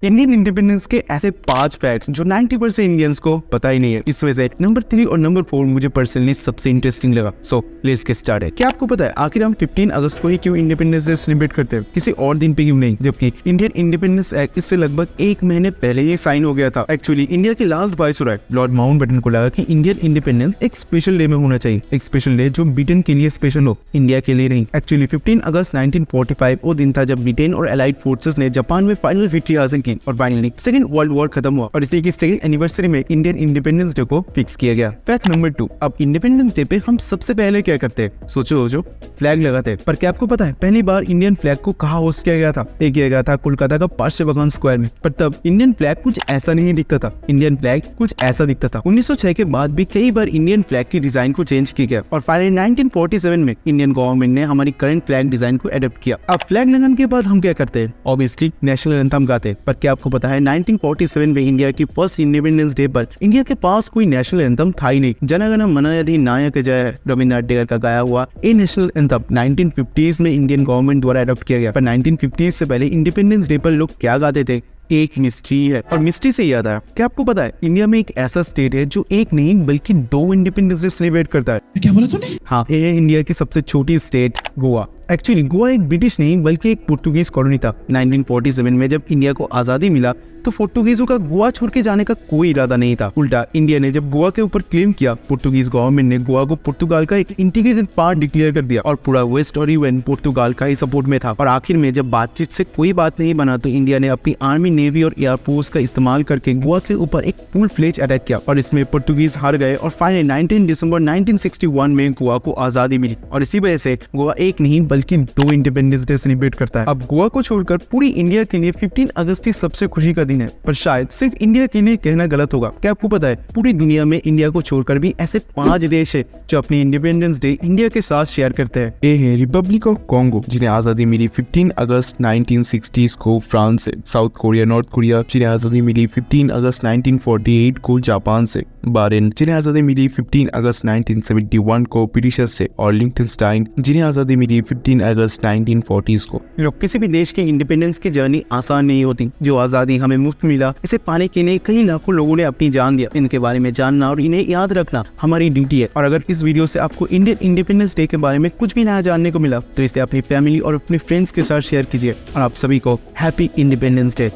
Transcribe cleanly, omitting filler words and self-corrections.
Indian independence के ऐसे 5 facts जो 90% इंडियंस को पता ही नहीं है। इस वजह से नंबर 3 और नंबर 4 मुझे पर्सनली सबसे इंटरेस्टिंग लगा। So let's get started. क्या आपको पता है आखिर हम 15 अगस्त को ही क्यों इंडिपेंडेंस डे सेलिब्रेट करते हैं, किसी और दिन पे क्यों नहीं? जबकि इंडियन इंडिपेंडेंस एक्ट इससे लगभग 1 महीने पहले ही साइन हो गया था। एक्चुअली इंडिया के लास्ट वाइसरॉय लॉर्ड माउंटबेटन को लगा कि इंडियन इंडिपेंडेंस एक स्पेशल डे में होना चाहिए, एक स्पेशल डे जो ब्रिटेन के लिए स्पेशल हो, इंडिया के लिए नहीं। एक्चुअली 15 अगस्त 1945 वो दिन था जब ब्रिटेन और एलाइड फोर्सेस ने जापान में फाइनल विक्ट्री हासिल की और फाइनली सेकंड वर्ल्ड वॉर खत्म हुआ और इसी की सेकंड एनिवर्सरी में इंडियन इंडिपेंडेंस डे को फिक्स किया गया। फैक्ट नंबर 2, अब इंडिपेंडेंस डे पे हम सबसे पहले क्या करते हैं? सोचो, फ्लैग लगाते हैं। पर क्या आपको पता है पहली बार इंडियन फ्लैग को कहाँ होस्ट किया गया था? ये किया गया था कोलकाता का पार्श्वभगवान स्क्वायर में। पर तब इंडियन फ्लैग कुछ ऐसा नहीं दिखता था, इंडियन फ्लैग कुछ ऐसा दिखता था। 1906 के बाद भी कई बार इंडियन फ्लैग की डिजाइन को चेंज किया गया और फाइनली 1947 में इंडियन गवर्नमेंट ने हमारी करंट फ्लैग डिजाइन को एडॉप्ट किया। अब फ्लैग लगाने के बाद हम क्या करते हैं? ऑब्वियसली नेशनल एंथम गाते हैं। पर क्या आपको पता है 1947 में इंडिया की फर्स्ट इंडिपेंडेंस डे पर इंडिया के पास कोई नेशनल एंथम था ही नहीं। जन गण मन अधिनायक जय रविंद्रनाथ टैगोर का गाया हुआ ये नेशनल एंथम 1950s में इंडियन गवर्नमेंट द्वारा अडॉप्ट किया गया। पर 1950s से पहले इंडिपेंडेंस डे पर लोग क्या गाते थे? एक मिस्ट्री है। और मिस्ट्री से याद आया, क्या आपको पता है इंडिया में एक ऐसा स्टेट है जो एक नहीं बल्कि 2 इंडिपेंडेंस डे सेलिब्रेट करता है? क्या बोला तूने? हाँ, ये है इंडिया की सबसे छोटी स्टेट गोवा। एक्चुअली गोवा एक ब्रिटिश नहीं बल्कि एक पुर्तगालीज कॉलोनी था। 1947 में जब इंडिया को आजादी मिला तो पुर्तगालीजों का गोवा छोड़ के जाने का कोई इरादा नहीं था। उल्टा इंडिया ने जब गोवा के ऊपर क्लेम किया, पुर्तगालीज गवर्नमेंट ने गोवा को पुर्तगाल का एक इंटीग्रेटेड पार्ट डिक्लेयर कर दिया और पूरा वेस्ट और ईवन पुर्तगाल का ही सपोर्ट में था। और आखिर में जब बातचीत से कोई बात नहीं बना तो इंडिया ने अपनी आर्मी, नेवी और एयरफोर्स का इस्तेमाल करके गोवा के ऊपर एक फुल फ्लेज अटैक किया और इसमें पुर्तगालीज हार गए और फाइनली 19 दिसंबर 1961 में गोवा को आजादी मिली। और इसी वजह से गोवा एक नहीं बल्कि 2 इंडिपेंडेंस डे सेलिब्रेट करता है। अब गोवा को छोड़कर पूरी इंडिया के लिए 15 अगस्त ही सबसे खुशी का दिन है। पर शायद सिर्फ इंडिया के लिए कहना गलत होगा। क्या आपको पता है पूरी दुनिया में इंडिया को छोड़कर भी ऐसे 5 देश है जो अपनी इंडिपेंडेंस डे इंडिया के साथ शेयर करते हैं? ये है रिपब्लिक ऑफ कॉन्गो जिन्हें आजादी मिली 15 अगस्त 1960s को फ्रांस से, साउथ कोरिया, नॉर्थ कोरिया जिन्हें आजादी मिली 15 अगस्त 1948 को जापान से, बहरीन जिन्हें आजादी मिली 15 अगस्त 1971 को ब्रिटिशर्स से और लिechtenstein जिन्हें आजादी मिली 15 अगस्त 1940s को। लोग किसी भी देश के इंडिपेंडेंस की जर्नी आसान नहीं होती। जो आजादी हमें मुफ्त मिला इसे पाने के लिए कई लाखों लोगों ने अपनी जान दिया। इनके बारे में जानना और इन्हें याद रखना हमारी ड्यूटी है। और अगर इस वीडियो से आपको इंडियन इंडिपेंडेंस डे के बारे में कुछ भी नया जानने को मिला तो इसे अपनी फैमिली और अपने फ्रेंड्स के साथ शेयर कीजिए। और आप सभी को हैप्पी इंडिपेंडेंस डे।